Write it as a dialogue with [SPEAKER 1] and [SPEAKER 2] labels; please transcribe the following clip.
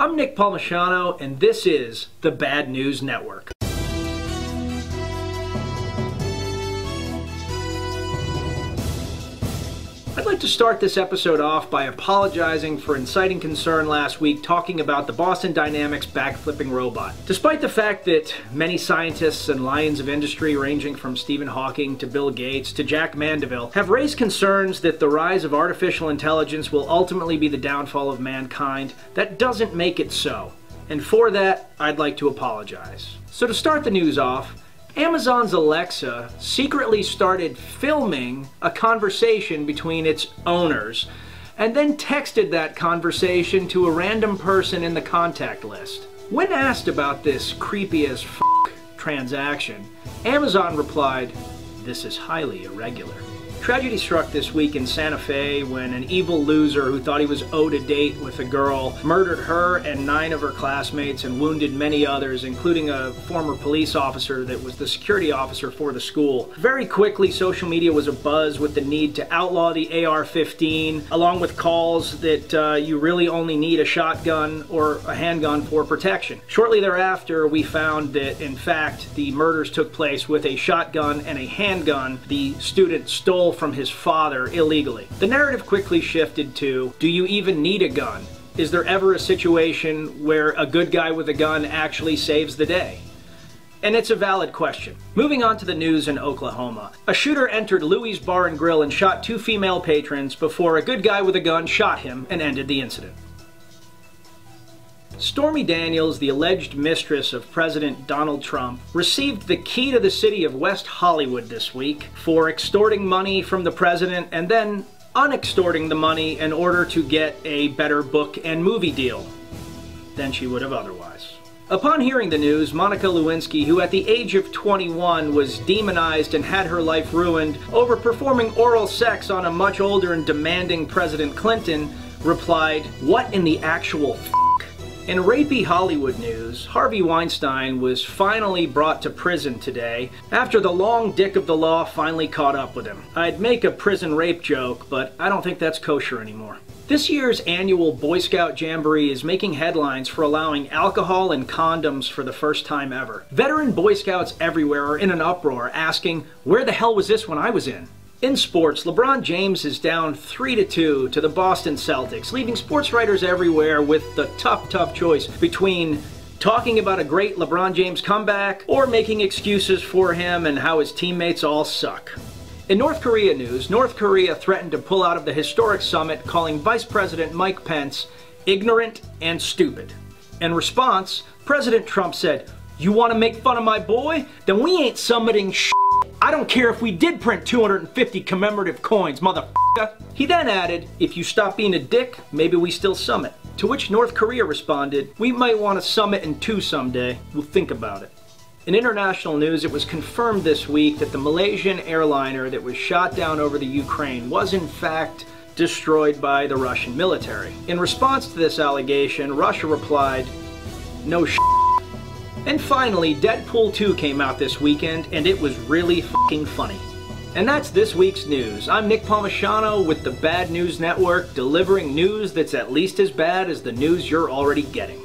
[SPEAKER 1] I'm Nick Palmisano, and this is the Bad News Network. I'd like to start this episode off by apologizing for inciting concern last week talking about the Boston Dynamics backflipping robot. Despite the fact that many scientists and lions of industry ranging from Stephen Hawking to Bill Gates to Jack Mandeville have raised concerns that the rise of artificial intelligence will ultimately be the downfall of mankind, that doesn't make it so. And for that, I'd like to apologize. So to start the news off, Amazon's Alexa secretly started filming a conversation between its owners and then texted that conversation to a random person in the contact list. When asked about this creepy as f*** transaction, Amazon replied, "This is highly irregular." Tragedy struck this week in Santa Fe when an evil loser who thought he was owed a date with a girl murdered her and 9 of her classmates and wounded many others, including a former police officer that was the security officer for the school. Very quickly, social media was abuzz with the need to outlaw the AR-15, along with calls that you really only need a shotgun or a handgun for protection. Shortly thereafter, we found that, in fact, the murders took place with a shotgun and a handgun the student stole from his father illegally. The narrative quickly shifted to, do you even need a gun? Is there ever a situation where a good guy with a gun actually saves the day? And it's a valid question. Moving on to the news in Oklahoma. A shooter entered Louie's Bar and Grill and shot 2 female patrons before a good guy with a gun shot him and ended the incident. Stormy Daniels, the alleged mistress of President Donald Trump, received the key to the city of West Hollywood this week for extorting money from the president and then unextorting the money in order to get a better book and movie deal than she would have otherwise. Upon hearing the news, Monica Lewinsky, who at the age of 21 was demonized and had her life ruined over performing oral sex on a much older and demanding President Clinton, replied, "What in the actual f***?" In rapey Hollywood news, Harvey Weinstein was finally brought to prison today after the long dick of the law finally caught up with him. I'd make a prison rape joke, but I don't think that's kosher anymore. This year's annual Boy Scout Jamboree is making headlines for allowing alcohol and condoms for the first time ever. Veteran Boy Scouts everywhere are in an uproar asking, where the hell was this when I was in? In sports, LeBron James is down 3-2 to the Boston Celtics, leaving sports writers everywhere with the tough choice between talking about a great LeBron James comeback or making excuses for him and how his teammates all suck. In North Korea news, North Korea threatened to pull out of the historic summit, calling Vice President Mike Pence ignorant and stupid. In response, President Trump said, "You want to make fun of my boy? Then we ain't summiting sh**. I don't care if we did print 250 commemorative coins, motherfucker." He then added, "If you stop being a dick, maybe we still summit." To which North Korea responded, "We might want to summit in 2 someday. We'll think about it." In international news, it was confirmed this week that the Malaysian airliner that was shot down over the Ukraine was in fact destroyed by the Russian military. In response to this allegation, Russia replied, "No sh**." And finally, Deadpool 2 came out this weekend, and it was really fucking funny. And that's this week's news. I'm Nick Palmisano with the Bad News Network, delivering news that's at least as bad as the news you're already getting.